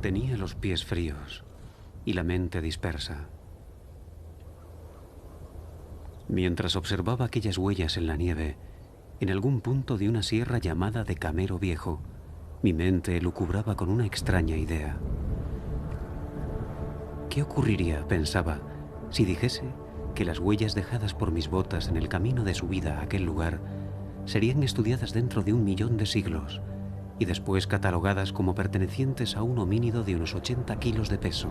Tenía los pies fríos y la mente dispersa. Mientras observaba aquellas huellas en la nieve, en algún punto de una sierra llamada de Camero Viejo, mi mente elucubraba con una extraña idea. ¿Qué ocurriría, pensaba, si dijese que las huellas dejadas por mis botas en el camino de subida a aquel lugar serían estudiadas dentro de 1 millón de siglos y después catalogadas como pertenecientes a un homínido de unos 80 kilos de peso,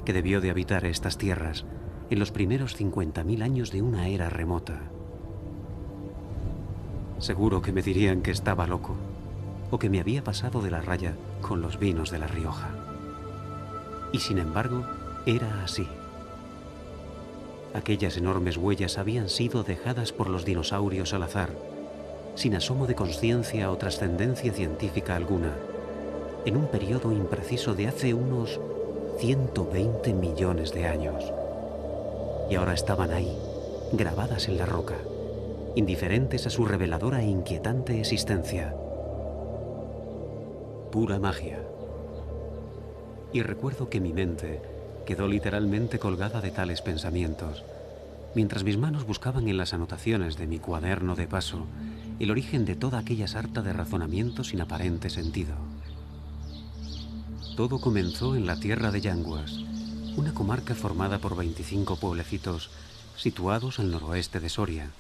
que debió de habitar estas tierras en los primeros 50.000 años de una era remota? Seguro que me dirían que estaba loco, o que me había pasado de la raya con los vinos de La Rioja. Y sin embargo, era así. Aquellas enormes huellas habían sido dejadas por los dinosaurios al azar, sin asomo de conciencia o trascendencia científica alguna, en un periodo impreciso de hace unos 120 millones de años. Y ahora estaban ahí, grabadas en la roca, indiferentes a su reveladora e inquietante existencia. Pura magia. Y recuerdo que mi mente quedó literalmente colgada de tales pensamientos, mientras mis manos buscaban en las anotaciones de mi cuaderno de paso el origen de toda aquella sarta de razonamientos sin aparente sentido. Todo comenzó en la tierra de Yanguas, una comarca formada por 25 pueblecitos situados al noroeste de Soria,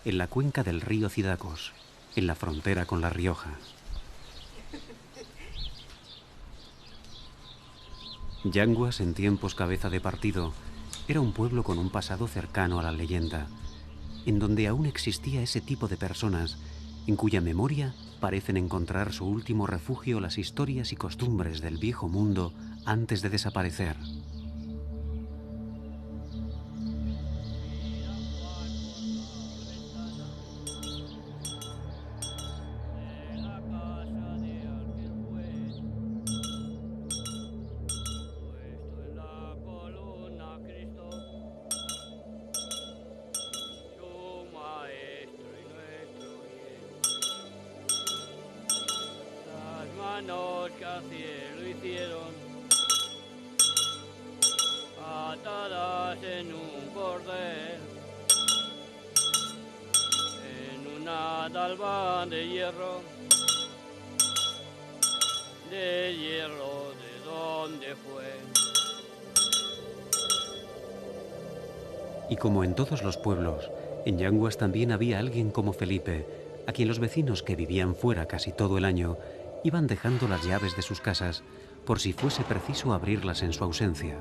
en la cuenca del río Cidacos, en la frontera con La Rioja. Yanguas, en tiempos cabeza de partido, era un pueblo con un pasado cercano a la leyenda, en donde aún existía ese tipo de personas en cuya memoria parecen encontrar su último refugio las historias y costumbres del viejo mundo antes de desaparecer. Que al cielo hicieron, atadas en un cordel, en una talba de hierro, ¿de dónde fue? Y como en todos los pueblos, en Yanguas también había alguien como Felipe, a quien los vecinos que vivían fuera casi todo el año iban dejando las llaves de sus casas por si fuese preciso abrirlas en su ausencia.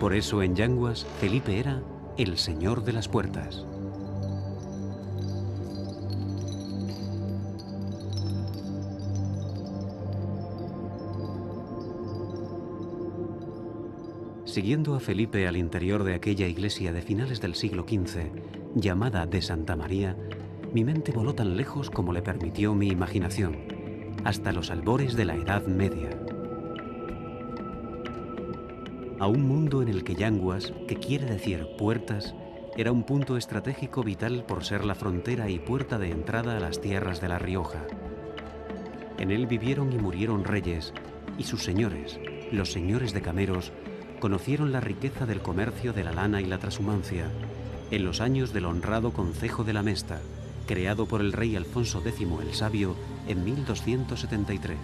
Por eso en Yanguas, Felipe era el señor de las puertas. Siguiendo a Felipe al interior de aquella iglesia de finales del siglo XV, llamada de Santa María, mi mente voló tan lejos como le permitió mi imaginación, hasta los albores de la Edad Media. A un mundo en el que Yanguas, que quiere decir puertas, era un punto estratégico vital por ser la frontera y puerta de entrada a las tierras de La Rioja. En él vivieron y murieron reyes, y sus señores, los señores de Cameros, conocieron la riqueza del comercio de la lana y la trashumancia, en los años del honrado concejo de la Mesta, creado por el rey Alfonso X el Sabio en 1273.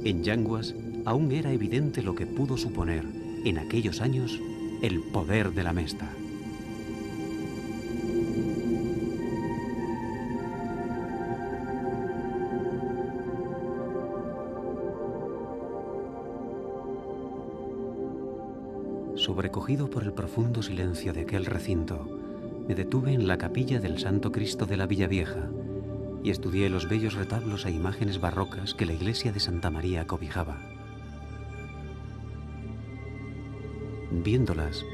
En Yanguas aún era evidente lo que pudo suponer, en aquellos años, el poder de la Mesta. Sobrecogido por el profundo silencio de aquel recinto, me detuve en la capilla del Santo Cristo de la Villa Vieja y estudié los bellos retablos e imágenes barrocas que la iglesia de Santa María cobijaba. Viéndolas,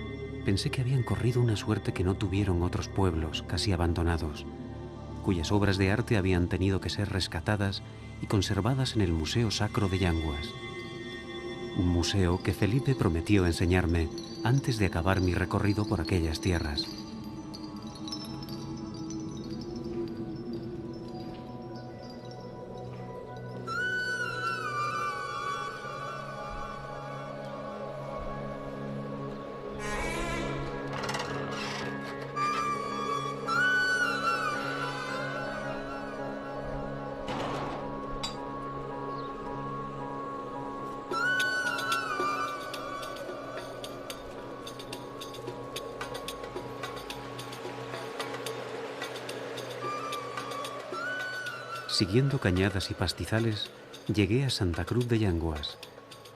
pensé que habían corrido una suerte que no tuvieron otros pueblos casi abandonados, cuyas obras de arte habían tenido que ser rescatadas y conservadas en el Museo Sacro de Yanguas. un museo que Felipe prometió enseñarme antes de acabar mi recorrido por aquellas tierras. Siguiendo cañadas y pastizales, llegué a Santa Cruz de Yanguas,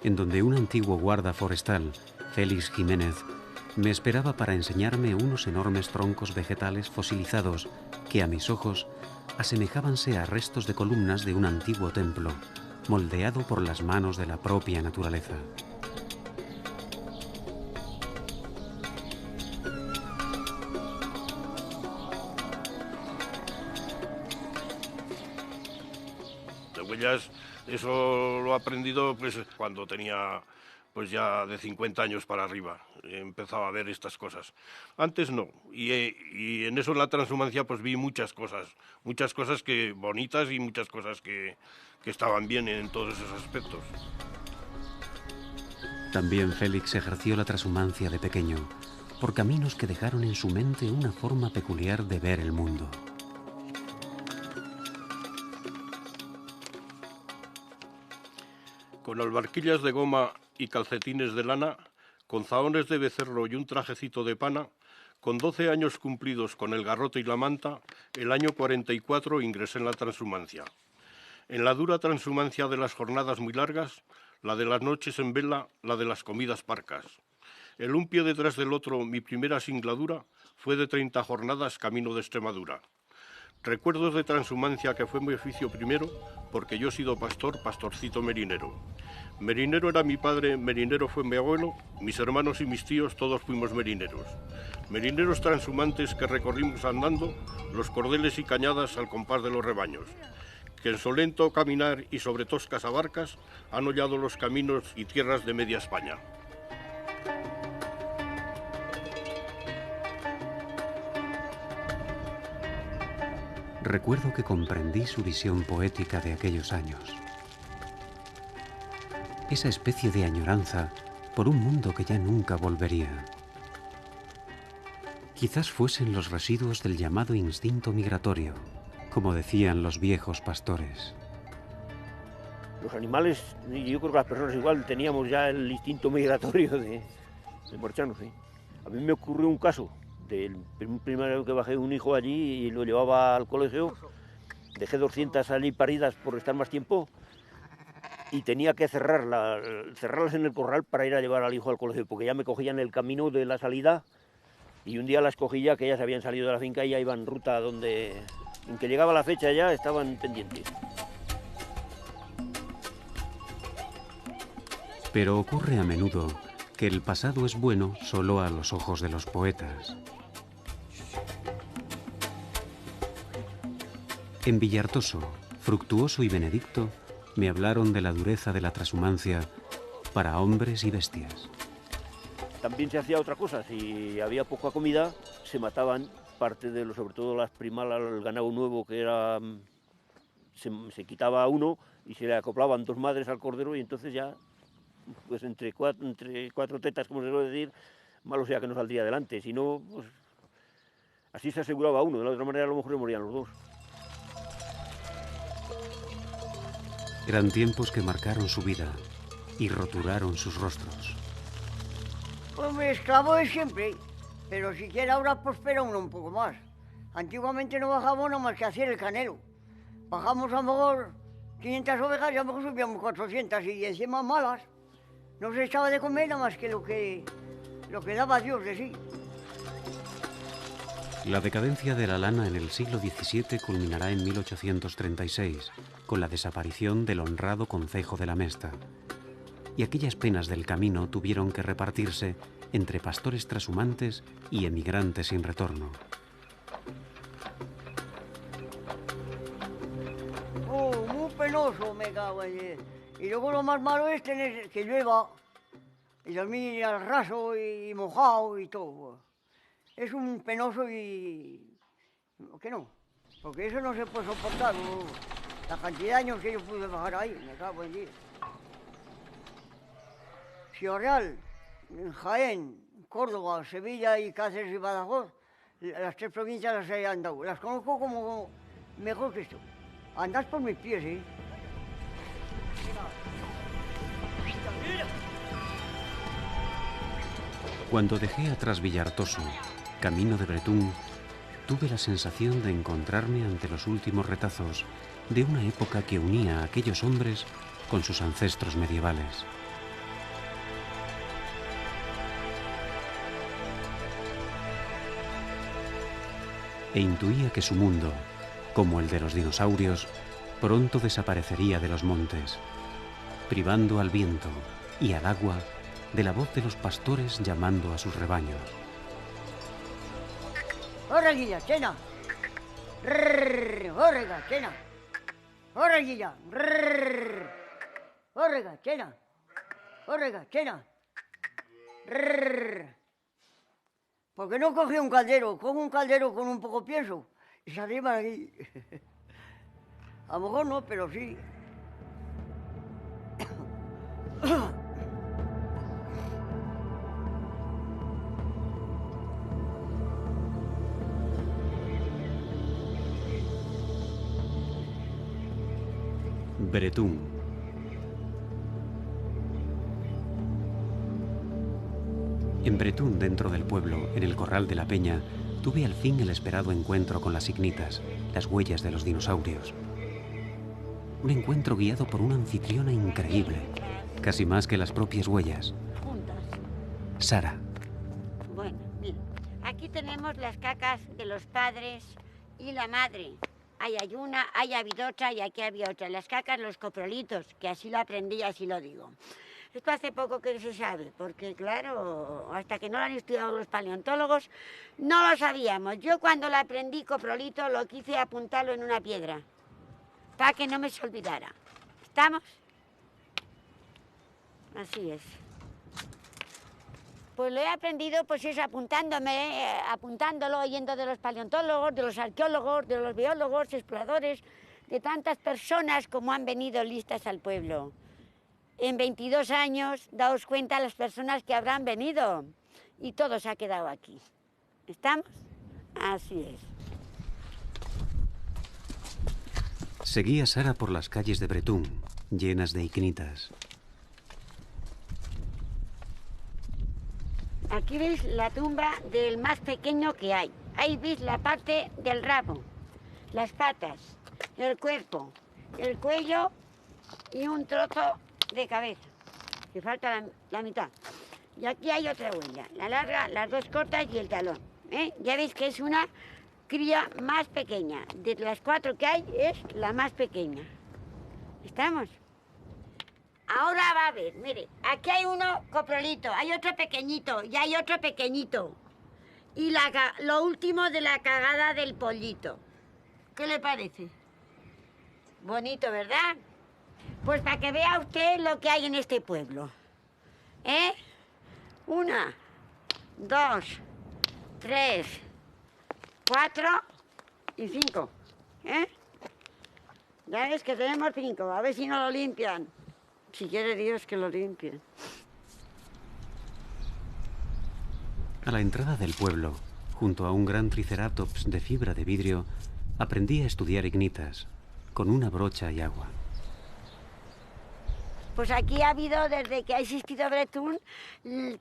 en donde un antiguo guarda forestal, Félix Jiménez, me esperaba para enseñarme unos enormes troncos vegetales fosilizados que a mis ojos asemejábanse a restos de columnas de un antiguo templo, moldeado por las manos de la propia naturaleza. Eso lo he aprendido pues cuando tenía pues ya de 50 años para arriba. Empezaba a ver estas cosas. Antes no. Y en eso en la transhumancia pues vi muchas cosas que bonitas y muchas cosas que estaban bien en todos esos aspectos. También Félix ejerció la transhumancia de pequeño, por caminos que dejaron en su mente una forma peculiar de ver el mundo. Con albarquillas de goma y calcetines de lana, con zahones de becerro y un trajecito de pana, con 12 años cumplidos con el garrote y la manta, el año 44 ingresé en la transhumancia. En la dura transhumancia de las jornadas muy largas, la de las noches en vela, la de las comidas parcas. El un pie detrás del otro, mi primera singladura, fue de 30 jornadas camino de Extremadura. Recuerdos de transhumancia que fue mi oficio primero, porque yo he sido pastor, pastorcito merinero. Merinero era mi padre, merinero fue mi abuelo, mis hermanos y mis tíos todos fuimos merineros. Merineros transhumantes que recorrimos andando los cordeles y cañadas al compás de los rebaños, que en solento caminar y sobre toscas abarcas han hollado los caminos y tierras de media España. Recuerdo que comprendí su visión poética de aquellos años. Esa especie de añoranza por un mundo que ya nunca volvería. Quizás fuesen los residuos del llamado instinto migratorio, como decían los viejos pastores. Los animales, y yo creo que las personas igual, teníamos ya el instinto migratorio de marcharnos, ¿sí? A mí me ocurrió un caso. Primero que bajé un hijo allí y lo llevaba al colegio, dejé 200 allí paridas por estar más tiempo y tenía que cerrarlas en el corral para ir a llevar al hijo al colegio, porque ya me cogían el camino de la salida y un día las cogí ya que ya se habían salido de la finca y ya iban ruta donde, en que llegaba la fecha ya estaban pendientes. Pero ocurre a menudo que el pasado es bueno solo a los ojos de los poetas. En Villartoso, Fructuoso y Benedicto me hablaron de la dureza de la transhumancia para hombres y bestias. También se hacía otra cosa, si había poca comida, se mataban parte de sobre todo las primalas, el ganado nuevo que era, se quitaba a uno y se le acoplaban 2 madres al cordero y entonces ya, pues entre cuatro tetas, como se suele decir, malo sea que no saldría adelante, si no, pues así se aseguraba uno, de la otra manera a lo mejor se morían los dos. Eran tiempos que marcaron su vida y roturaron sus rostros. Hombre, esclavo es siempre, pero si quiere ahora prospera uno un poco más. Antiguamente no bajábamos nada más que hacer el canelo. Bajamos a lo mejor 500 ovejas y a lo mejor subíamos 400 y encima malas. No se echaba de comer nada más que lo que daba Dios de sí. La decadencia de la lana en el siglo XVII culminará en 1836, con la desaparición del honrado concejo de la Mesta. Y aquellas penas del camino tuvieron que repartirse entre pastores trashumantes y emigrantes sin retorno. Oh, muy penoso me cago en... Y luego lo más malo es tener que llueva y dormir al raso y mojado y todo. Es un penoso y... ¿Qué no? Porque eso no se puede soportar. La cantidad de años que yo pude bajar ahí, me cago en Dios. Ciudad Real, Jaén, Córdoba, Sevilla y Cáceres y Badajoz, las 3 provincias las he andado. Las conozco como mejor que esto. Andás por mis pies, ¿eh? Cuando dejé atrás Villartoso, camino de Bretún, tuve la sensación de encontrarme ante los últimos retazos de una época que unía a aquellos hombres con sus ancestros medievales. E intuía que su mundo, como el de los dinosaurios, pronto desaparecería de los montes, privando al viento y al agua de la voz de los pastores llamando a sus rebaños. ¡Orreguilla, chena! ¡Orrega, chena! ¡Orreguilla! ¡Orrega, chena! ¡Orrega, chena! ¿Por qué no coge un caldero? Coge un caldero con un poco pienso y se arrima aquí. A lo mejor no, pero sí. Bretún. En Bretún, dentro del pueblo, en el corral de la Peña, tuve al fin el esperado encuentro con las ignitas, las huellas de los dinosaurios. Un encuentro guiado por una anfitriona increíble, casi más que las propias huellas. Sara. Bueno, mira, aquí tenemos las cacas de los padres y la madre. Ahí hay una, ahí ha habido otra y aquí había otra. Las cacas, los coprolitos, que así lo aprendí, así lo digo. Esto hace poco que se sabe, porque claro, hasta que no lo han estudiado los paleontólogos, no lo sabíamos. Yo cuando lo aprendí, coprolito, lo quise apuntarlo en una piedra, para que no me se olvidara. ¿Estamos? Así es. Pues lo he aprendido, pues es apuntándolo, oyendo de los paleontólogos, de los arqueólogos, de los biólogos, exploradores, de tantas personas como han venido listas al pueblo. En 22 años, daos cuenta las personas que habrán venido y todo se ha quedado aquí. ¿Estamos? Así es. Seguía Sara por las calles de Bretún, llenas de ignitas. Aquí veis la tumba del más pequeño que hay. Ahí veis la parte del rabo, las patas, el cuerpo, el cuello y un trozo de cabeza, que falta la mitad. Y aquí hay otra huella, la larga, las dos cortas y el talón. Ya veis que es una cría más pequeña. De las 4 que hay, es la más pequeña. ¿Estamos? Ahora va a ver, mire, aquí hay uno coprolito, hay otro pequeñito y hay otro pequeñito. Y lo último de la cagada del pollito. ¿Qué le parece? Bonito, ¿verdad? Pues para que vea usted lo que hay en este pueblo. 1, 2, 3, 4 y 5. Ya ves que tenemos 5, a ver si no lo limpian. Si quiere Dios que lo limpien. A la entrada del pueblo, junto a un gran triceratops de fibra de vidrio, aprendí a estudiar ignitas, con una brocha y agua. Pues aquí ha habido, desde que ha existido Bretún,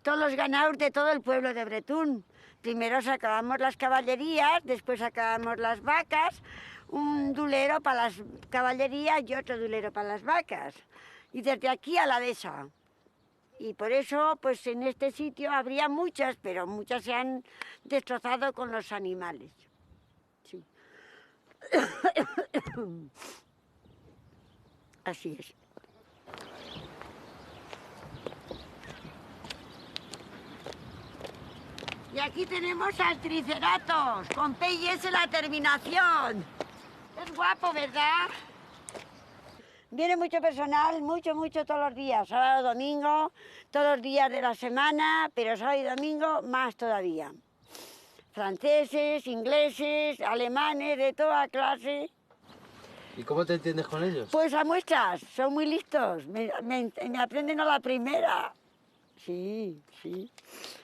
todos los ganados de todo el pueblo de Bretún. Primero sacábamos las caballerías, después sacábamos las vacas, un dulero para las caballerías y otro dulero para las vacas. Y desde aquí a la dehesa. Y por eso, pues en este sitio habría muchas, pero muchas se han destrozado con los animales. Sí. Así es. Y aquí tenemos al Triceratops, con P y S la terminación. Es guapo, ¿verdad? Viene mucho personal, mucho todos los días, sábado, domingo, todos los días de la semana, pero sábado y domingo más todavía. Franceses, ingleses, alemanes, de toda clase. ¿Y cómo te entiendes con ellos? Pues a muestras, son muy listos, me aprenden a la primera. Sí,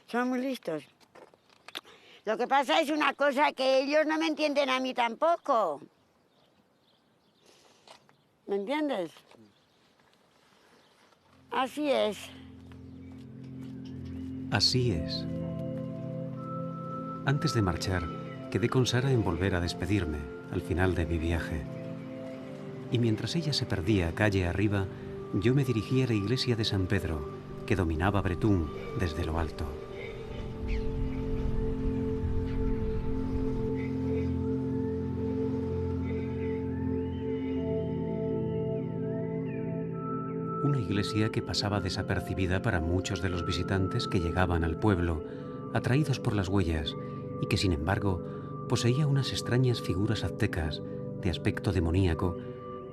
son muy listos. Lo que pasa es una cosa, que ellos no me entienden a mí tampoco. ¿Me entiendes? Así es. Así es. Antes de marchar, quedé con Sara en volver a despedirme al final de mi viaje. Y mientras ella se perdía calle arriba, yo me dirigí a la iglesia de San Pedro, que dominaba Bretún desde lo alto. Una iglesia que pasaba desapercibida para muchos de los visitantes que llegaban al pueblo, atraídos por las huellas, y que sin embargo poseía unas extrañas figuras aztecas de aspecto demoníaco,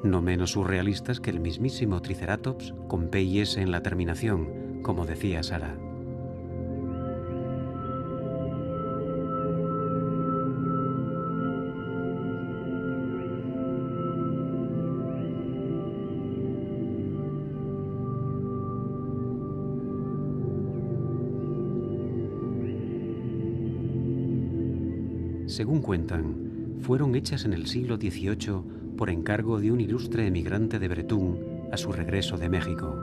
no menos surrealistas que el mismísimo Triceratops con P y S en la terminación, como decía Sara. Según cuentan, fueron hechas en el siglo XVIII por encargo de un ilustre emigrante de Bretún a su regreso de México.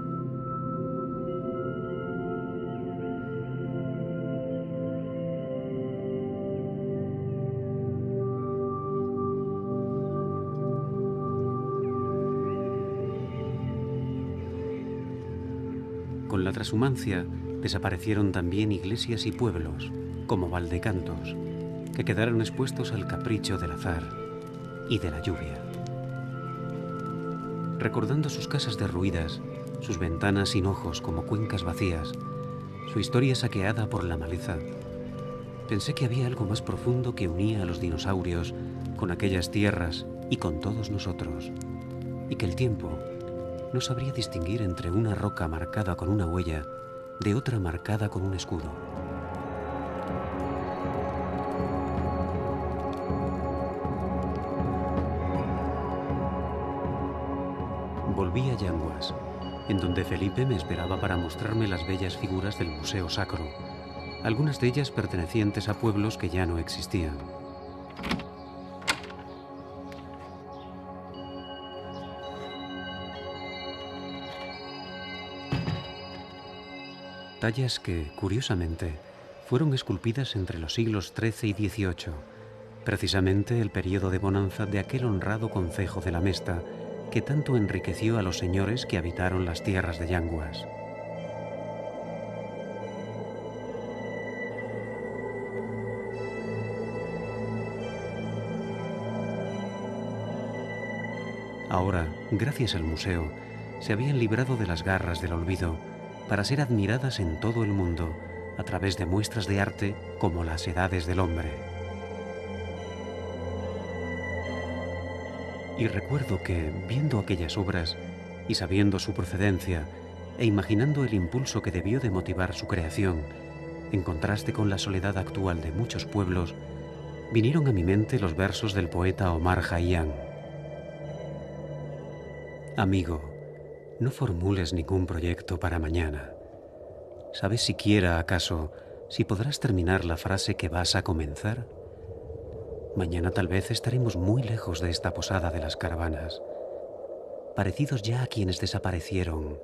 Con la trashumancia desaparecieron también iglesias y pueblos, como Valdecantos, que quedaron expuestos al capricho del azar y de la lluvia. Recordando sus casas derruidas, sus ventanas sin ojos como cuencas vacías, su historia saqueada por la maleza, pensé que había algo más profundo que unía a los dinosaurios con aquellas tierras y con todos nosotros, y que el tiempo no sabría distinguir entre una roca marcada con una huella de otra marcada con un escudo. Volví a Yanguas, en donde Felipe me esperaba para mostrarme las bellas figuras del Museo Sacro, algunas de ellas pertenecientes a pueblos que ya no existían. Tallas que, curiosamente, fueron esculpidas entre los siglos XIII y XVIII, precisamente el periodo de bonanza de aquel honrado concejo de la Mesta, que tanto enriqueció a los señores que habitaron las tierras de Yanguas. Ahora, gracias al museo, se habían librado de las garras del olvido para ser admiradas en todo el mundo a través de muestras de arte como las Edades del Hombre. Y recuerdo que, viendo aquellas obras y sabiendo su procedencia e imaginando el impulso que debió de motivar su creación, en contraste con la soledad actual de muchos pueblos, vinieron a mi mente los versos del poeta Omar Khayyam. Amigo, no formules ningún proyecto para mañana. ¿Sabes siquiera, acaso, si podrás terminar la frase que vas a comenzar? Mañana tal vez estaremos muy lejos de esta posada de las caravanas, parecidos ya a quienes desaparecieron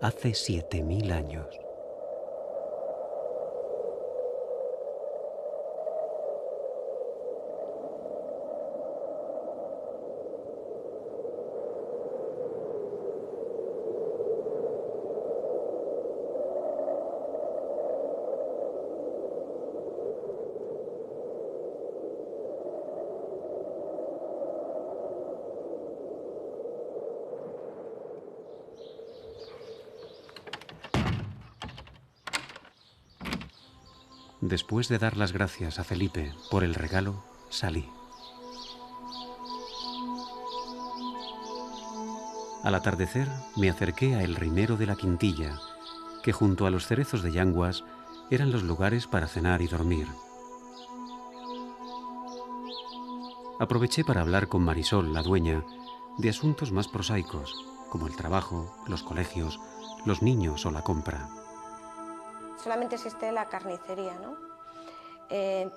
hace 7000 años. Después de dar las gracias a Felipe por el regalo, salí. Al atardecer me acerqué a El Rinero de la Quintilla, que junto a los cerezos de Yanguas eran los lugares para cenar y dormir. Aproveché para hablar con Marisol, la dueña, de asuntos más prosaicos, como el trabajo, los colegios, los niños o la compra. Solamente existe la carnicería, ¿no?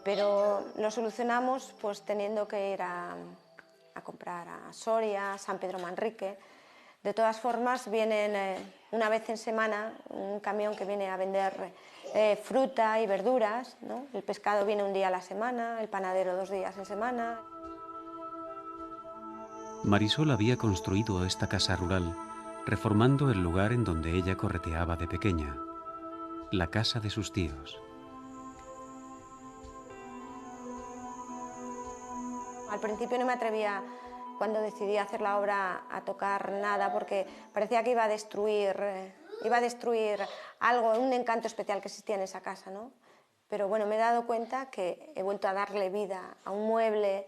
Pero lo solucionamos pues teniendo que ir a comprar a Soria, San Pedro Manrique. De todas formas, vienen una vez en semana un camión que viene a vender fruta y verduras, ¿no? El pescado viene un día a la semana, el panadero 2 días en semana. Marisol había construido esta casa rural reformando el lugar en donde ella correteaba de pequeña, la casa de sus tíos. Al principio no me atrevía, cuando decidí hacer la obra, a tocar nada porque parecía que iba a destruir algo, un encanto especial que existía en esa casa, ¿no? Pero bueno, me he dado cuenta que he vuelto a darle vida a un mueble,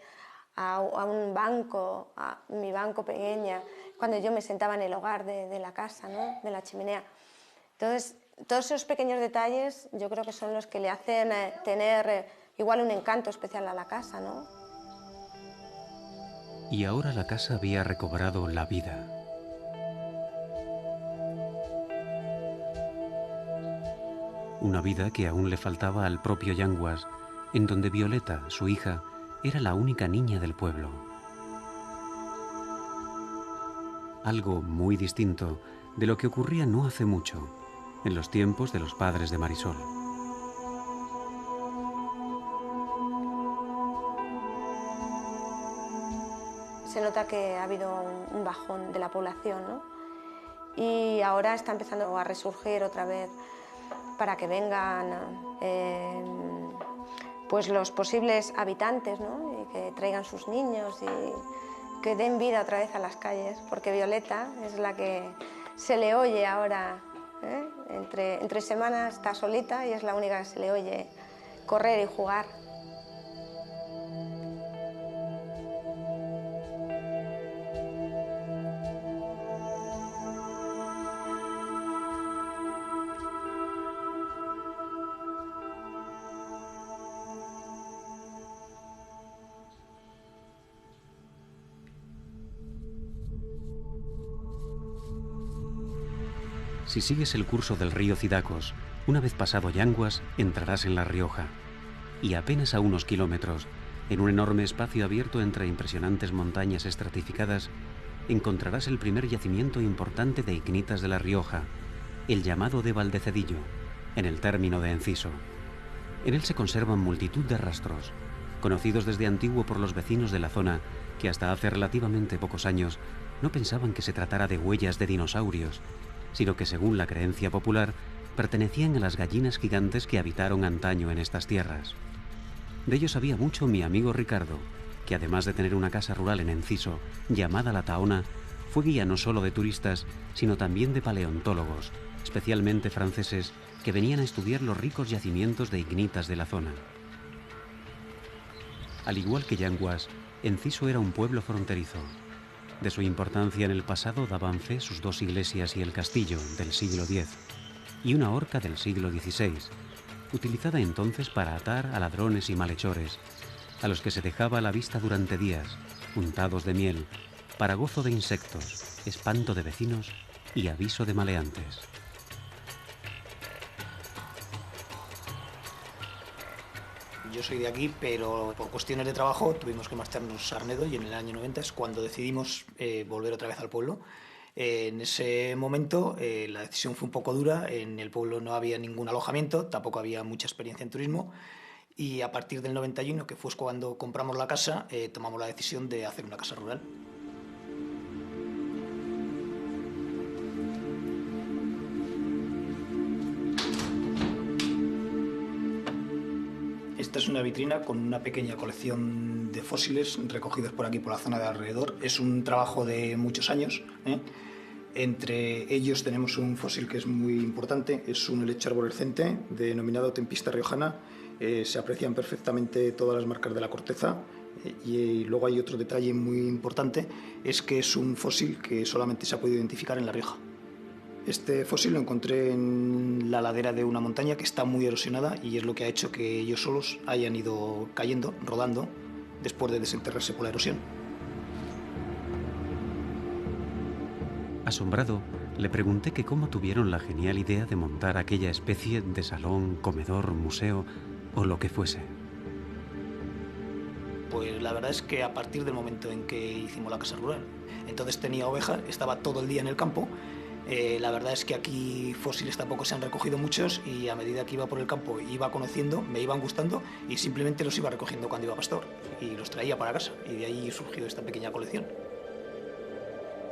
a un banco, a mi banco pequeña, cuando yo me sentaba en el hogar de la casa, ¿no? De la chimenea. Entonces, todos esos pequeños detalles yo creo que son los que le hacen tener igual un encanto especial a la casa, ¿no? Y ahora la casa había recobrado la vida. Una vida que aún le faltaba al propio Yanguas, en donde Violeta, su hija, era la única niña del pueblo. Algo muy distinto de lo que ocurría no hace mucho, en los tiempos de los padres de Marisol. Se nota que ha habido un bajón de la población, ¿no? Y ahora está empezando a resurgir otra vez para que vengan pues los posibles habitantes, ¿no? Y que traigan sus niños y que den vida otra vez a las calles, porque Violeta es la que se le oye ahora, ¿eh? Entre semanas está solita y es la única que se le oye correr y jugar. Si sigues el curso del río Cidacos, una vez pasado Yanguas, entrarás en La Rioja. Y apenas a unos kilómetros, en un enorme espacio abierto entre impresionantes montañas estratificadas, encontrarás el primer yacimiento importante de ignitas de La Rioja, el llamado de Valdecedillo, en el término de Enciso. En él se conservan multitud de rastros, conocidos desde antiguo por los vecinos de la zona que hasta hace relativamente pocos años no pensaban que se tratara de huellas de dinosaurios, sino que, según la creencia popular, pertenecían a las gallinas gigantes que habitaron antaño en estas tierras. De ello sabía mucho mi amigo Ricardo, que además de tener una casa rural en Enciso, llamada La Tahona, fue guía no solo de turistas, sino también de paleontólogos, especialmente franceses, que venían a estudiar los ricos yacimientos de ignitas de la zona. Al igual que Yanguas, Enciso era un pueblo fronterizo. De su importancia en el pasado daban fe sus 2 iglesias y el castillo del siglo X y una horca del siglo XVI, utilizada entonces para atar a ladrones y malhechores, a los que se dejaba a la vista durante días, untados de miel, para gozo de insectos, espanto de vecinos y aviso de maleantes. Yo soy de aquí, pero por cuestiones de trabajo tuvimos que marcharnos a Arnedo y en el año 90 es cuando decidimos volver otra vez al pueblo. En ese momento la decisión fue un poco dura, en el pueblo no había ningún alojamiento, tampoco había mucha experiencia en turismo y a partir del 91, que fue cuando compramos la casa, tomamos la decisión de hacer una casa rural. Esta es una vitrina con una pequeña colección de fósiles recogidos por aquí, por la zona de alrededor. Es un trabajo de muchos años, ¿eh? Entre ellos tenemos un fósil que es muy importante, es un helecho arborescente denominado tempista riojana. Se aprecian perfectamente todas las marcas de la corteza Y luego hay otro detalle muy importante, es que es un fósil que solamente se ha podido identificar en La Rioja. Este fósil lo encontré en la ladera de una montaña que está muy erosionada y es lo que ha hecho que ellos solos hayan ido cayendo, rodando, después de desenterrarse por la erosión. Asombrado, le pregunté que cómo tuvieron la genial idea de montar aquella especie de salón, comedor, museo o lo que fuese. Pues la verdad es que a partir del momento en que hicimos la casa rural, entonces tenía ovejas, estaba todo el día en el campo. La verdad es que aquí fósiles tampoco se han recogido muchos y a medida que iba por el campo iba conociendo, me iban gustando y simplemente los iba recogiendo cuando iba a pastor y los traía para casa y de ahí surgió esta pequeña colección.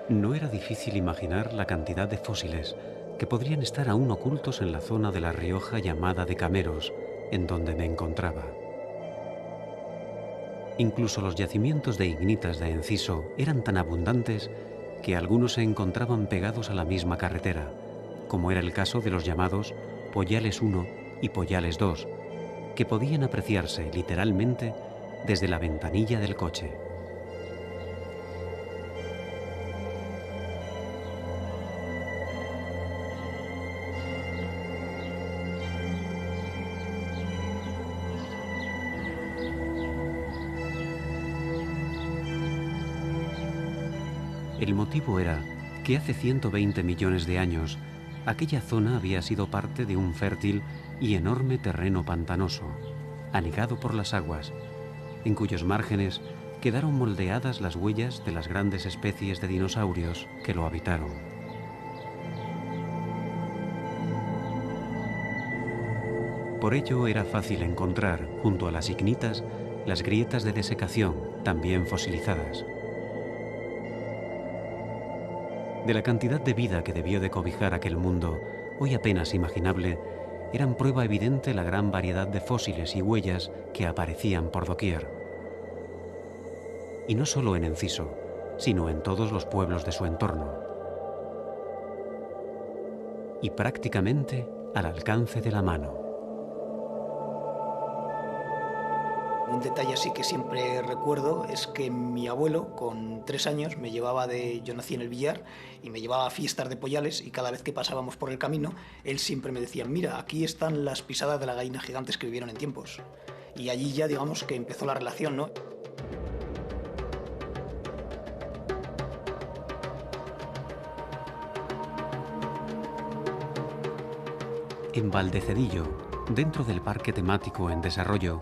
No era difícil imaginar la cantidad de fósiles que podrían estar aún ocultos en la zona de La Rioja llamada de Cameros, en donde me encontraba. Incluso los yacimientos de ignitas de Enciso eran tan abundantes que algunos se encontraban pegados a la misma carretera, como era el caso de los llamados Pollales 1 y Pollales 2, que podían apreciarse literalmente desde la ventanilla del coche. El motivo era que hace 120 millones de años aquella zona había sido parte de un fértil y enorme terreno pantanoso, anegado por las aguas, en cuyos márgenes quedaron moldeadas las huellas de las grandes especies de dinosaurios que lo habitaron. Por ello era fácil encontrar, junto a las ignitas, las grietas de desecación, también fosilizadas. De la cantidad de vida que debió de cobijar aquel mundo, hoy apenas imaginable, eran prueba evidente la gran variedad de fósiles y huellas que aparecían por doquier. Y no solo en Enciso, sino en todos los pueblos de su entorno. Y prácticamente al alcance de la mano. Un detalle así que siempre recuerdo es que mi abuelo, con 3 años, me llevaba yo nací en el Villar, y me llevaba a fiestas de Pollales y cada vez que pasábamos por el camino, él siempre me decía, mira, aquí están las pisadas de la gallina gigantes que vivieron en tiempos. Y allí ya, digamos, que empezó la relación, ¿no? En Valdecedillo, dentro del parque temático en desarrollo,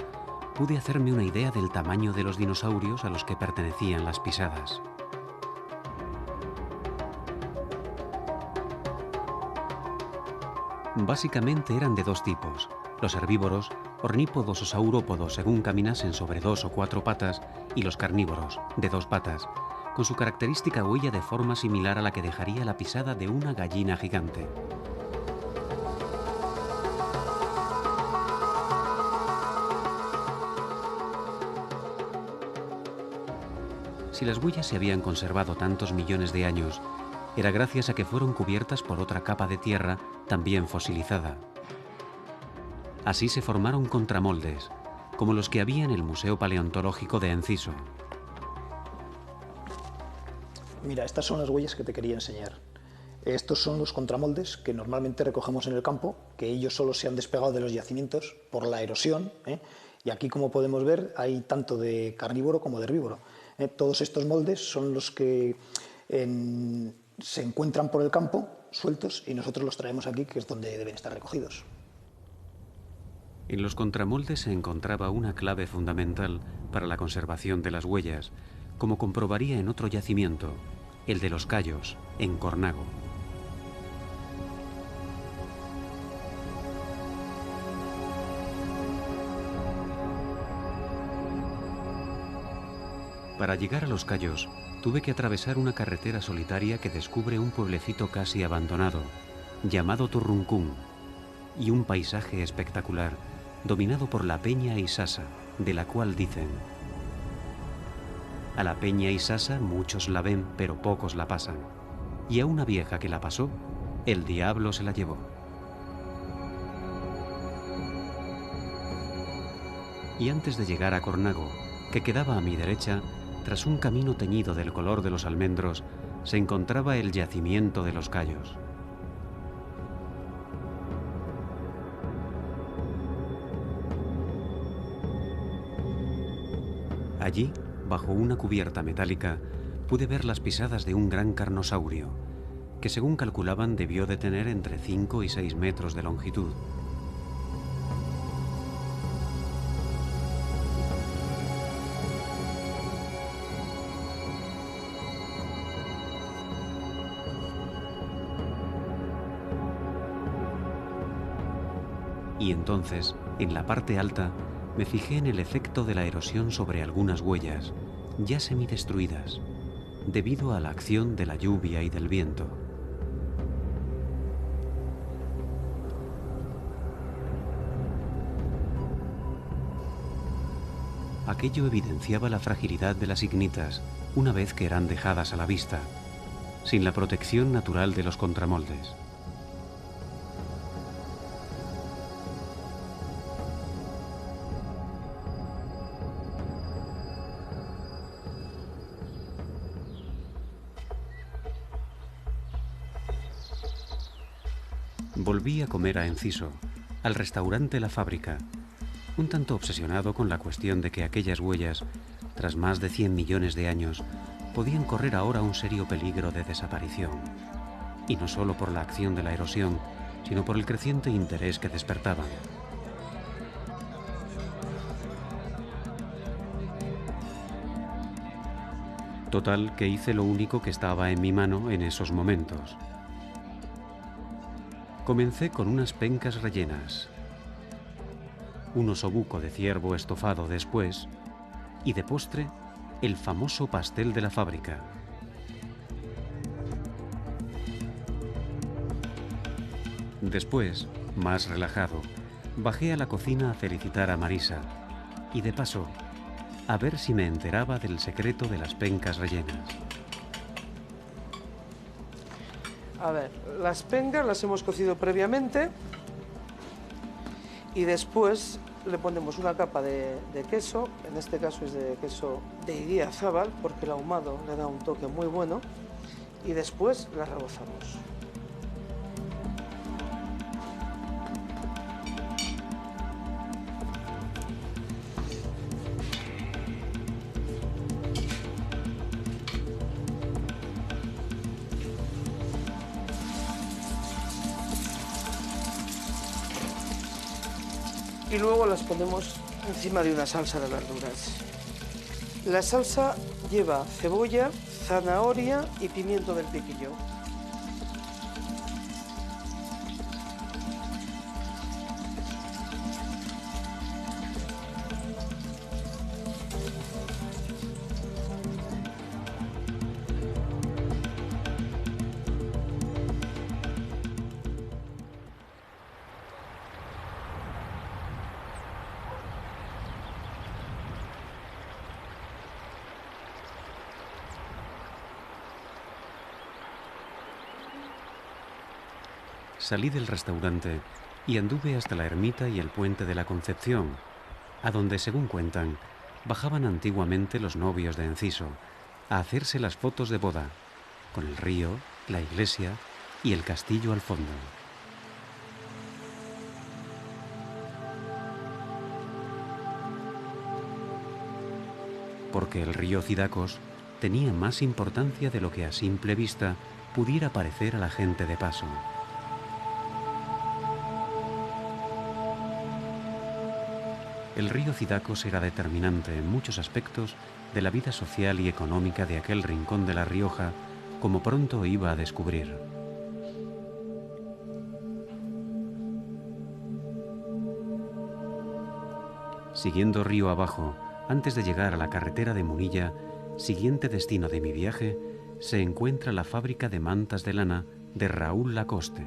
pude hacerme una idea del tamaño de los dinosaurios a los que pertenecían las pisadas. Básicamente eran de dos tipos: los herbívoros, ornípodos o saurópodos según caminasen sobre 2 o 4 patas, y los carnívoros, de 2 patas, con su característica huella de forma similar a la que dejaría la pisada de una gallina gigante. Si las huellas se habían conservado tantos millones de años, era gracias a que fueron cubiertas por otra capa de tierra también fosilizada. Así se formaron contramoldes, como los que había en el Museo Paleontológico de Enciso. Mira, estas son las huellas que te quería enseñar. Estos son los contramoldes que normalmente recogemos en el campo, que ellos solo se han despegado de los yacimientos por la erosión, y aquí, como podemos ver, hay tanto de carnívoro como de herbívoro. Todos estos moldes son los que se encuentran por el campo, sueltos, y nosotros los traemos aquí, que es donde deben estar recogidos. En los contramoldes se encontraba una clave fundamental para la conservación de las huellas, como comprobaría en otro yacimiento, el de los Cayos, en Cornago. Para llegar a los Cayos, tuve que atravesar una carretera solitaria que descubre un pueblecito casi abandonado, llamado Turruncún, y un paisaje espectacular, dominado por la Peña Isasa, de la cual dicen: a la Peña Isasa muchos la ven, pero pocos la pasan, y a una vieja que la pasó, el diablo se la llevó. Y antes de llegar a Cornago, que quedaba a mi derecha, tras un camino teñido del color de los almendros, se encontraba el yacimiento de los Cayos. Allí, bajo una cubierta metálica, pude ver las pisadas de un gran carnosaurio, que según calculaban debió de tener entre 5 y 6 metros de longitud. Y entonces, en la parte alta, me fijé en el efecto de la erosión sobre algunas huellas, ya semidestruidas, debido a la acción de la lluvia y del viento. Aquello evidenciaba la fragilidad de las ignitas una vez que eran dejadas a la vista, sin la protección natural de los contramoldes. Volví a comer a Enciso, al restaurante La Fábrica, un tanto obsesionado con la cuestión de que aquellas huellas, tras más de 100 millones de años, podían correr ahora un serio peligro de desaparición. Y no solo por la acción de la erosión, sino por el creciente interés que despertaban. Total, que hice lo único que estaba en mi mano en esos momentos. Comencé con unas pencas rellenas, un osobuco de ciervo estofado después, y de postre, el famoso pastel de La Fábrica. Después, más relajado, bajé a la cocina a felicitar a Marisa, y de paso, a ver si me enteraba del secreto de las pencas rellenas. A ver, las pencas las hemos cocido previamente y después le ponemos una capa de queso, en este caso es de queso de Idiazábal, porque el ahumado le da un toque muy bueno, y después las rebozamos. Y luego las ponemos encima de una salsa de verduras. La salsa lleva cebolla, zanahoria y pimiento del piquillo. Salí del restaurante y anduve hasta la ermita y el puente de la Concepción, a donde, según cuentan, bajaban antiguamente los novios de Enciso a hacerse las fotos de boda, con el río, la iglesia y el castillo al fondo. Porque el río Cidacos tenía más importancia de lo que a simple vista pudiera parecer a la gente de paso. El río Cidacos era determinante en muchos aspectos de la vida social y económica de aquel rincón de La Rioja, como pronto iba a descubrir. Siguiendo río abajo, antes de llegar a la carretera de Munilla, siguiente destino de mi viaje, se encuentra la fábrica de mantas de lana de Raúl Lacoste.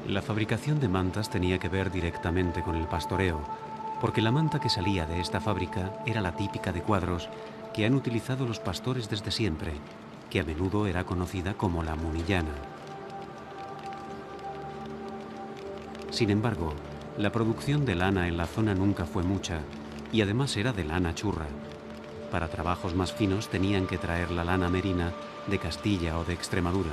La fabricación de mantas tenía que ver directamente con el pastoreo, porque la manta que salía de esta fábrica era la típica de cuadros que han utilizado los pastores desde siempre, que a menudo era conocida como la munillana. Sin embargo, la producción de lana en la zona nunca fue mucha, y además era de lana churra. Para trabajos más finos tenían que traer la lana merina de Castilla o de Extremadura.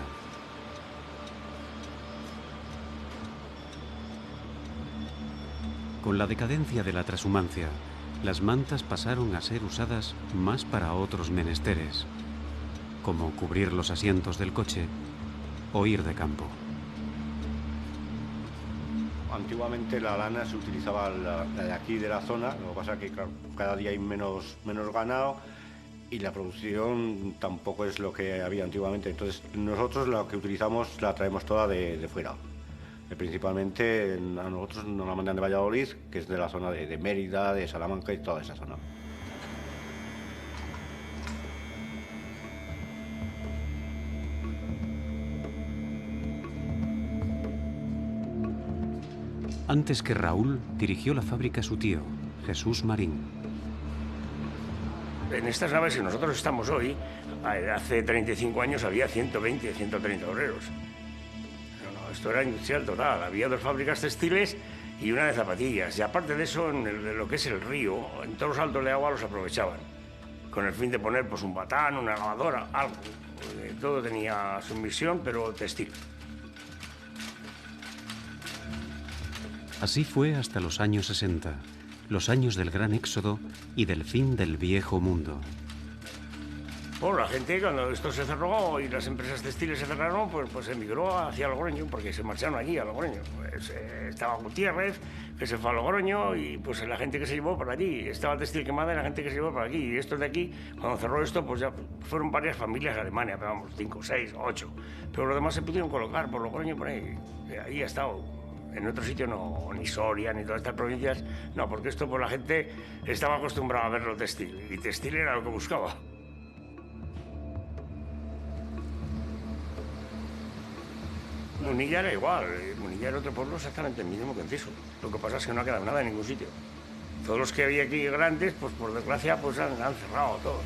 Con la decadencia de la trashumancia, las mantas pasaron a ser usadas más para otros menesteres, como cubrir los asientos del coche o ir de campo. Antiguamente la lana se utilizaba la de aquí de la zona, lo que pasa es que claro, cada día hay menos ganado y la producción tampoco es lo que había antiguamente. Entonces nosotros lo que utilizamos la traemos toda de fuera. Principalmente a nosotros nos la mandan de Valladolid, que es de la zona de Mérida, de Salamanca y toda esa zona. Antes que Raúl, dirigió la fábrica su tío, Jesús Marín. En estas naves que nosotros estamos hoy, hace 35 años había 120, 130 obreros. Esto era industrial total. Había 2 fábricas textiles y una de zapatillas. Y aparte de eso, en lo que es el río, en todos los saltos de agua los aprovechaban. Con el fin de poner pues, un batán, una lavadora, algo. Todo tenía su misión, pero textil. Así fue hasta los años 60, los años del gran éxodo y del fin del viejo mundo. Bueno, la gente cuando esto se cerró y las empresas textiles se cerraron, pues emigró hacia Logroño, porque se marcharon allí a Logroño. Pues, estaba Gutiérrez, que se fue a Logroño, y pues la gente que se llevó para allí. Estaba Textil Quemada y la gente que se llevó para aquí. Y estos de aquí, cuando cerró esto, pues ya fueron varias familias a Alemania, pero vamos, 5, 6, 8. Pero los demás se pudieron colocar por Logroño, por ahí. Ahí ha estado. En otro sitio no, ni Soria, ni todas estas provincias, no, porque esto pues la gente estaba acostumbrada a verlo textil, y textil era lo que buscaba. Munilla era igual, Munilla era otro pueblo exactamente el mismo que Enciso. Lo que pasa es que no ha quedado nada en ningún sitio. Todos los que había aquí grandes, pues por desgracia, pues han cerrado todos.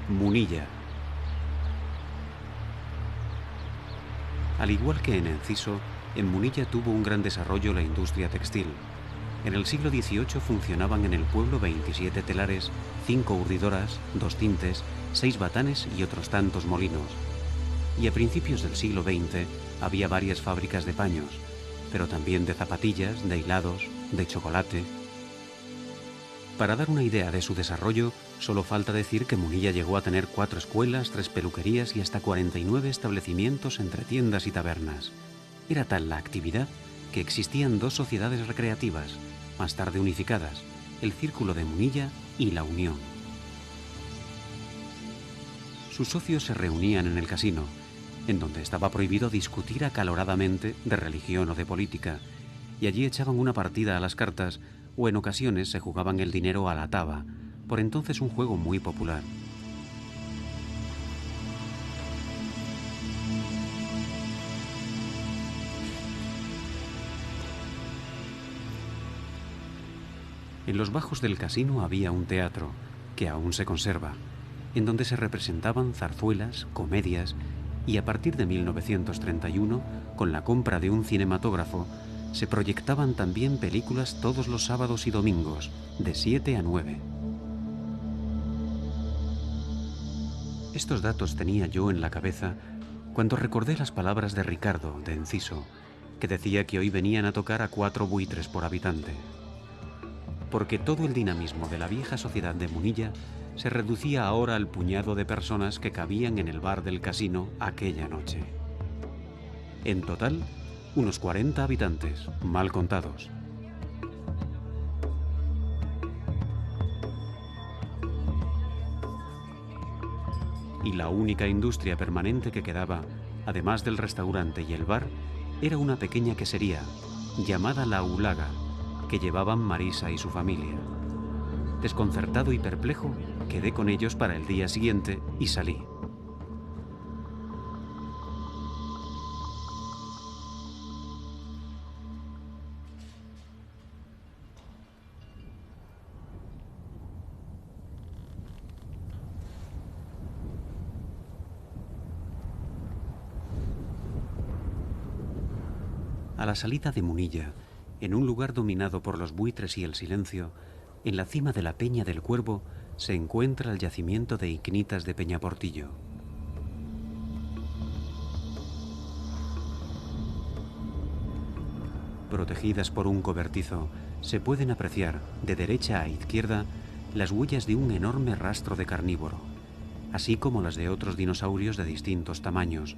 Munilla. Al igual que en Enciso, en Munilla tuvo un gran desarrollo la industria textil. En el siglo XVIII funcionaban en el pueblo 27 telares, 5 urdidoras, 2 tintes, 6 batanes y otros tantos molinos. Y a principios del siglo XX había varias fábricas de paños, pero también de zapatillas, de hilados, de chocolate. Para dar una idea de su desarrollo, solo falta decir que Munilla llegó a tener 4 escuelas, 3 peluquerías y hasta 49 establecimientos entre tiendas y tabernas. Era tal la actividad que existían 2 sociedades recreativas, más tarde unificadas, el Círculo de Munilla y la Unión. Sus socios se reunían en el casino, en donde estaba prohibido discutir acaloradamente de religión o de política, y allí echaban una partida a las cartas o en ocasiones se jugaban el dinero a la taba, por entonces un juego muy popular. En los bajos del casino había un teatro, que aún se conserva, en donde se representaban zarzuelas, comedias, y a partir de 1931, con la compra de un cinematógrafo, se proyectaban también películas todos los sábados y domingos, de 7 a 9. Estos datos tenía yo en la cabeza cuando recordé las palabras de Ricardo, de Enciso, que decía que hoy venían a tocar a 4 buitres por habitante. Porque todo el dinamismo de la vieja sociedad de Munilla se reducía ahora al puñado de personas que cabían en el bar del casino aquella noche. En total, unos 40 habitantes, mal contados. Y la única industria permanente que quedaba, además del restaurante y el bar, era una pequeña quesería, llamada La Ulaga, que llevaban Marisa y su familia. Desconcertado y perplejo, quedé con ellos para el día siguiente y salí. A la salida de Munilla, en un lugar dominado por los buitres y el silencio, en la cima de la Peña del Cuervo se encuentra el yacimiento de ignitas de Peñaportillo. Protegidas por un cobertizo, se pueden apreciar, de derecha a izquierda, las huellas de un enorme rastro de carnívoro, así como las de otros dinosaurios de distintos tamaños,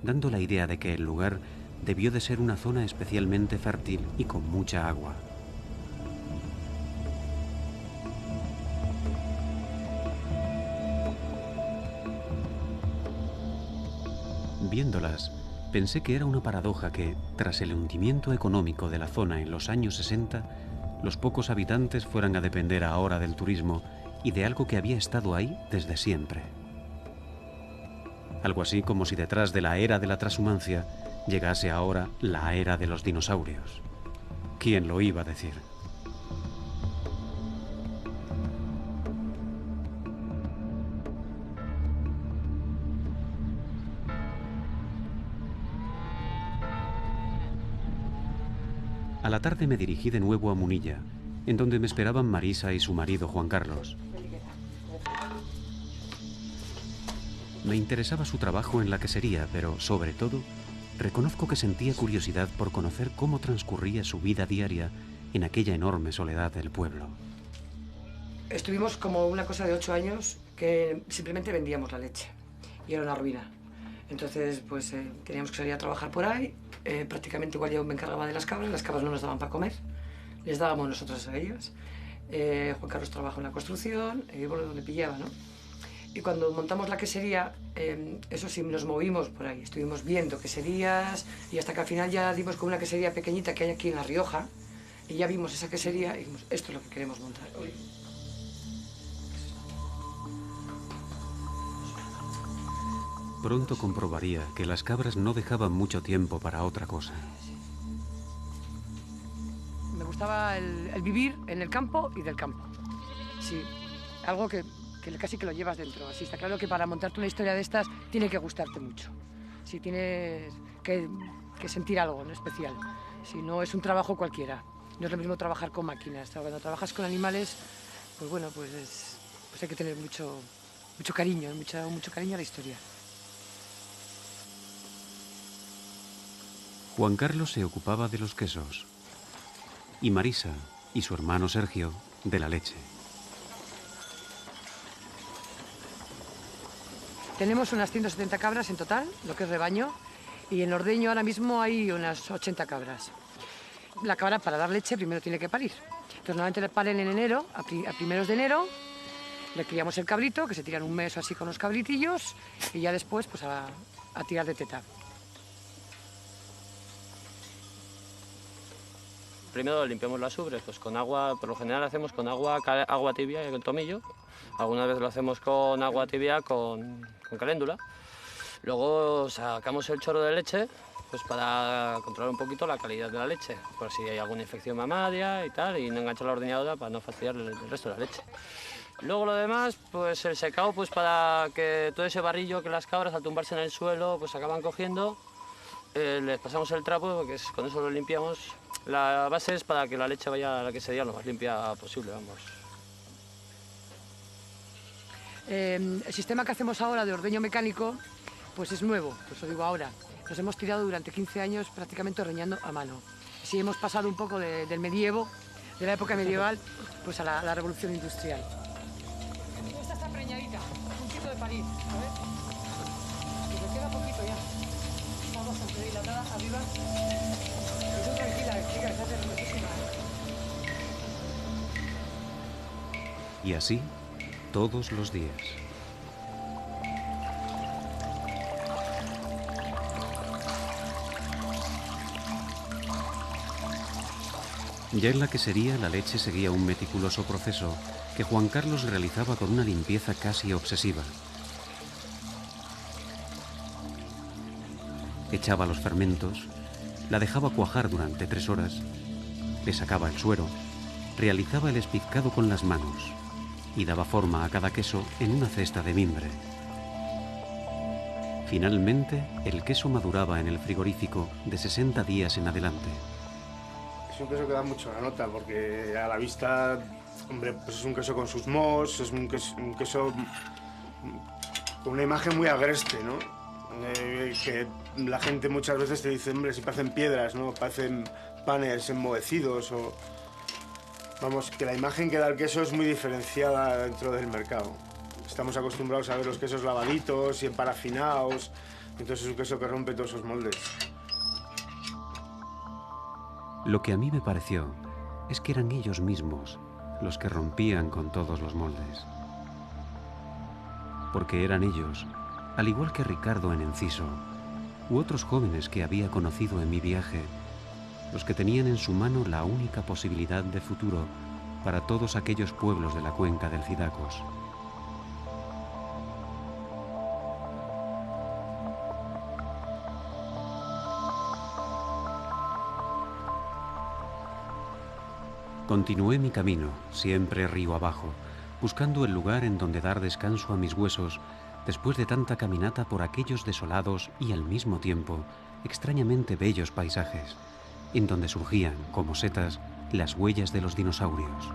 dando la idea de que el lugar debió de ser una zona especialmente fértil y con mucha agua. Viéndolas, pensé que era una paradoja que, tras el hundimiento económico de la zona en los años 60, los pocos habitantes fueran a depender ahora del turismo y de algo que había estado ahí desde siempre. Algo así como si detrás de la era de la transhumancia llegase ahora la era de los dinosaurios. ¿Quién lo iba a decir? A la tarde me dirigí de nuevo a Munilla, en donde me esperaban Marisa y su marido Juan Carlos. Me interesaba su trabajo en la quesería, pero sobre todo, reconozco que sentía curiosidad por conocer cómo transcurría su vida diaria en aquella enorme soledad del pueblo. Estuvimos como una cosa de 8 años que simplemente vendíamos la leche y era una ruina. Entonces, pues teníamos que salir a trabajar por ahí. Prácticamente igual yo me encargaba de las cabras no nos daban para comer, les dábamos nosotros a ellas. Juan Carlos trabajó en la construcción, bueno, donde pillaba, ¿no? Y cuando montamos la quesería, eso sí, nos movimos por ahí, estuvimos viendo queserías y hasta que al final ya dimos con una quesería pequeñita que hay aquí en La Rioja y ya vimos esa quesería y dijimos, esto es lo que queremos montar hoy. Pronto comprobaría que las cabras no dejaban mucho tiempo para otra cosa. Me gustaba el vivir en el campo y del campo. Sí, algo que casi que lo llevas dentro. Así está claro que para montarte una historia de estas tiene que gustarte mucho. Sí, tienes que sentir algo en especial. Si no es un trabajo cualquiera. No es lo mismo trabajar con máquinas. Cuando trabajas con animales, pues bueno, pues hay que tener mucho cariño, mucho cariño a la historia. Juan Carlos se ocupaba de los quesos y Marisa y su hermano Sergio de la leche. Tenemos unas 170 cabras en total, lo que es rebaño, y en ordeño ahora mismo hay unas 80 cabras. La cabra para dar leche primero tiene que parir. Entonces normalmente le paren en enero, a primeros de enero, le criamos el cabrito, que se tiran un mes o así con los cabritillos, y ya después pues a tirar de teta. Primero limpiamos las ubres pues con agua, por lo general hacemos con agua tibia y con tomillo. Alguna vez lo hacemos con agua tibia con caléndula. Luego sacamos el chorro de leche pues para controlar un poquito la calidad de la leche, por si hay alguna infección mamaria y tal, y no enganchar la ordeñadora para no fastidiar el resto de la leche. Luego lo demás, pues el secado pues para que todo ese barrillo que las cabras al tumbarse en el suelo pues acaban cogiendo, les pasamos el trapo, que con eso lo limpiamos. La base es para que la leche vaya a la quesería lo más limpia posible, vamos. El sistema que hacemos ahora de ordeño mecánico, pues es nuevo, pues lo digo ahora. Nos hemos tirado durante 15 años prácticamente ordeñando a mano. Sí hemos pasado un poco del medievo, de la época medieval, pues a la revolución industrial. Esta está preñadita, a puntito de parir, a ver. Pues me queda poquito ya. Está bastante dilatada arriba. Pero tranquila, chica, está hermosísima. Y así, todos los días. Ya en la quesería, la leche seguía un meticuloso proceso que Juan Carlos realizaba con una limpieza casi obsesiva. Echaba los fermentos, la dejaba cuajar durante 3 horas, le sacaba el suero, realizaba el espizcado con las manos y daba forma a cada queso en una cesta de mimbre. Finalmente, el queso maduraba en el frigorífico de 60 días en adelante. Es un queso que da mucho la nota, porque a la vista, hombre, pues es un queso con sus mohos, es un queso con una imagen muy agreste, ¿no? Que la gente muchas veces te dice, hombre, si parecen piedras, ¿no? Parecen panes enmohecidos o... Vamos, que la imagen que da el queso es muy diferenciada dentro del mercado. Estamos acostumbrados a ver los quesos lavaditos y emparafinados, entonces es un queso que rompe todos esos moldes. Lo que a mí me pareció es que eran ellos mismos los que rompían con todos los moldes. Porque eran ellos, al igual que Ricardo en Enciso, u otros jóvenes que había conocido en mi viaje, los que tenían en su mano la única posibilidad de futuro para todos aquellos pueblos de la cuenca del Cidacos. Continué mi camino, siempre río abajo, buscando el lugar en donde dar descanso a mis huesos después de tanta caminata por aquellos desolados y al mismo tiempo extrañamente bellos paisajes, en donde surgían, como setas, las huellas de los dinosaurios.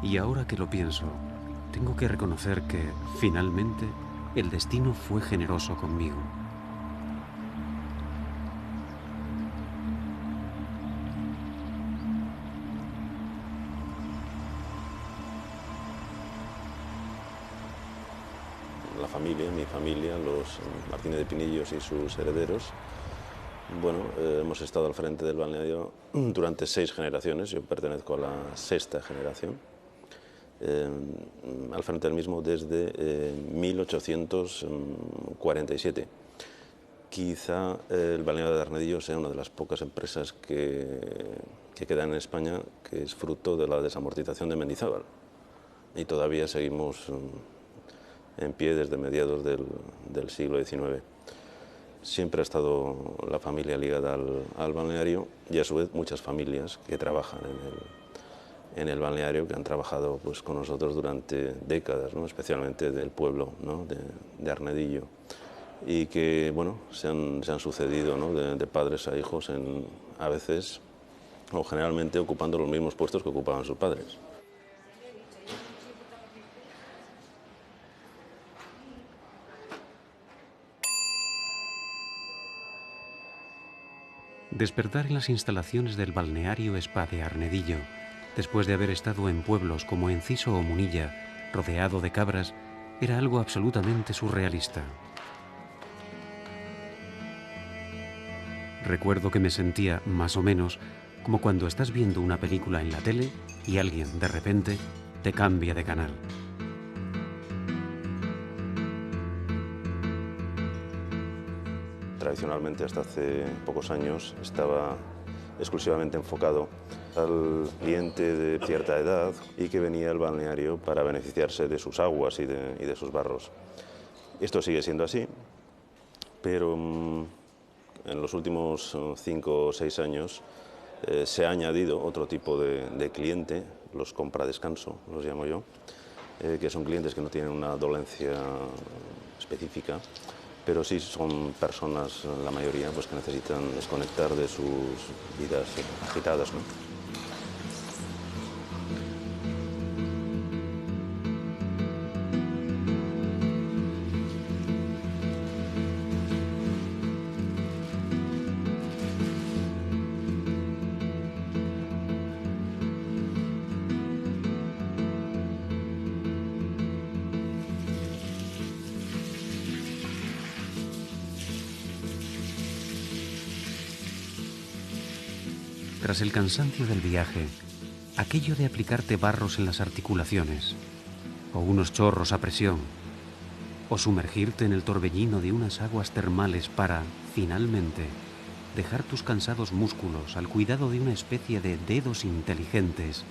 Y ahora que lo pienso, tengo que reconocer que, finalmente, el destino fue generoso conmigo. Mi familia, los Martínez de Pinillos y sus herederos, bueno, hemos estado al frente del balneario durante 6 generaciones, yo pertenezco a la 6ª generación, al frente del mismo desde 1847. Quizá el balneario de Arnedillo sea una de las pocas empresas que quedan en España que es fruto de la desamortización de Mendizábal, y todavía seguimos en pie desde mediados del siglo XIX. Siempre ha estado la familia ligada al balneario y a su vez muchas familias que trabajan en el balneario, que han trabajado pues, con nosotros durante décadas, ¿no? Especialmente del pueblo, ¿no? de Arnedillo, y que bueno, se han sucedido, ¿no? de padres a hijos, a veces o generalmente ocupando los mismos puestos que ocupaban sus padres. Despertar en las instalaciones del balneario Spa de Arnedillo, después de haber estado en pueblos como Enciso o Munilla, rodeado de cabras, era algo absolutamente surrealista. Recuerdo que me sentía, más o menos, como cuando estás viendo una película en la tele y alguien, de repente, te cambia de canal. Tradicionalmente, hasta hace pocos años, estaba exclusivamente enfocado al cliente de cierta edad y que venía al balneario para beneficiarse de sus aguas y de sus barros. Esto sigue siendo así, pero en los últimos 5 o 6 años se ha añadido otro tipo de cliente, los compradescanso, los llamo yo, que son clientes que no tienen una dolencia específica, pero sí son personas, la mayoría, pues, que necesitan desconectar de sus vidas agitadas, ¿no? Tras el cansancio del viaje, aquello de aplicarte barros en las articulaciones, o unos chorros a presión, o sumergirte en el torbellino de unas aguas termales para, finalmente, dejar tus cansados músculos al cuidado de una especie de dedos inteligentes,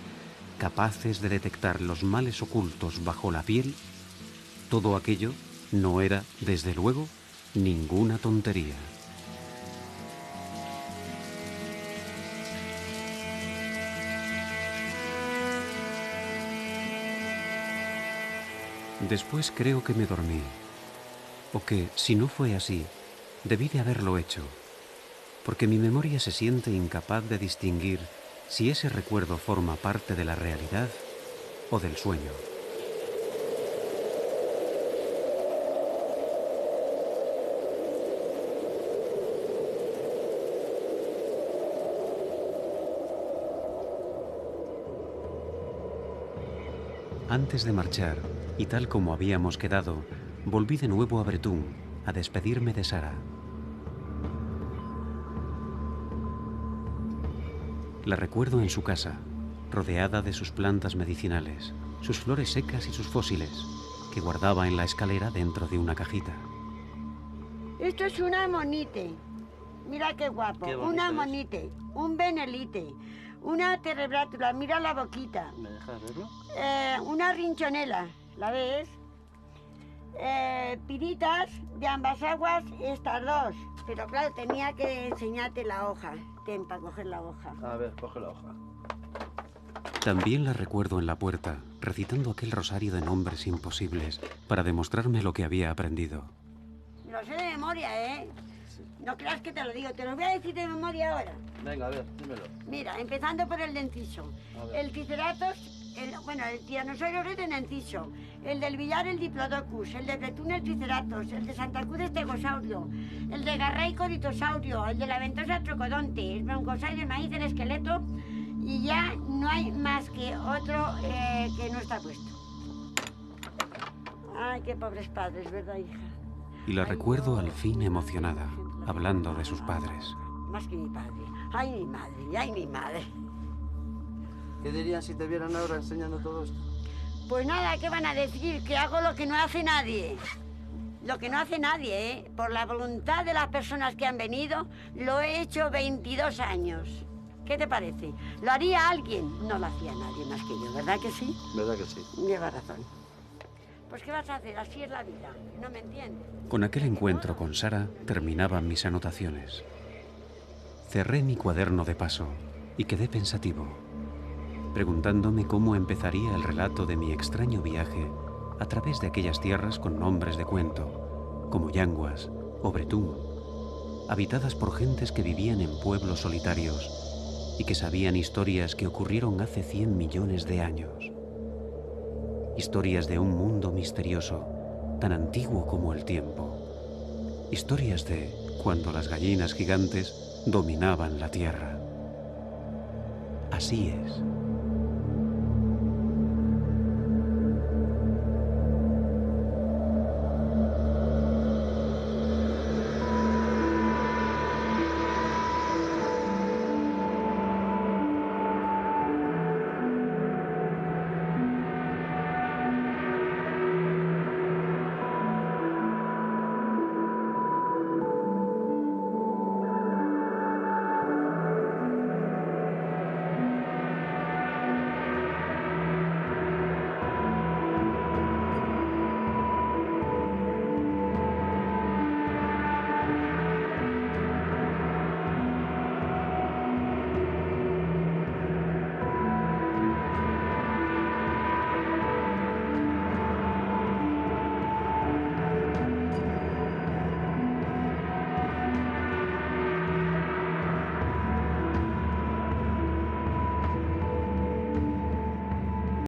capaces de detectar los males ocultos bajo la piel, todo aquello no era, desde luego, ninguna tontería. Después creo que me dormí, o que, si no fue así, debí de haberlo hecho, porque mi memoria se siente incapaz de distinguir si ese recuerdo forma parte de la realidad o del sueño. Antes de marchar, y tal como habíamos quedado, volví de nuevo a Bretún a despedirme de Sara. La recuerdo en su casa, rodeada de sus plantas medicinales, sus flores secas y sus fósiles, que guardaba en la escalera dentro de una cajita. Esto es una amonite. Mira qué guapo. Qué Una bonito amonite, un benelite, una terebrátula, mira la boquita. ¿Me dejas verlo? Una rinchonela, ¿la ves? Piritas de ambas aguas, estas dos. Pero claro, tenía que enseñarte la hoja. Ten, para coger la hoja. A ver, coge la hoja. También la recuerdo en la puerta, recitando aquel rosario de nombres imposibles para demostrarme lo que había aprendido. Lo sé de memoria, ¿eh? No creas que te lo digo, te lo voy a decir de memoria ahora. Venga, a ver, dímelo. Mira, empezando por el de Enciso. El Triceratops, el Tiranosaurio Rex en Enciso. El del Villar, el Diplodocus. El de Bretún, el Triceratops. El de Santa Cruz, el Stegosaurio. El de Garray, Coritosaurio. El de la Ventosa, Trocodonte. El Broncosaurio, el maíz, el esqueleto. Y ya no hay más que otro que no está puesto. Ay, qué pobres padres, ¿verdad, hija? Y la recuerdo al fin emocionada, hablando de sus padres. Más que mi padre. Ay, mi madre, ay, mi madre. ¿Qué dirían si te vieran ahora enseñando todo esto? Pues nada, ¿qué van a decir? Que hago lo que no hace nadie. Lo que no hace nadie, ¿eh? Por la voluntad de las personas que han venido, lo he hecho 22 años. ¿Qué te parece? ¿Lo haría alguien? No lo hacía nadie más que yo, ¿verdad que sí? ¿Verdad que sí? Lleva razón. Pues ¿qué vas a hacer? Así es la vida. ¿No me entiendes? Con aquel encuentro con Sara terminaban mis anotaciones. Cerré mi cuaderno de paso y quedé pensativo, preguntándome cómo empezaría el relato de mi extraño viaje a través de aquellas tierras con nombres de cuento, como Yanguas o Bretún, habitadas por gentes que vivían en pueblos solitarios y que sabían historias que ocurrieron hace 100 millones de años. Historias de un mundo misterioso, tan antiguo como el tiempo. Historias de cuando las gallinas gigantes dominaban la tierra. Así es.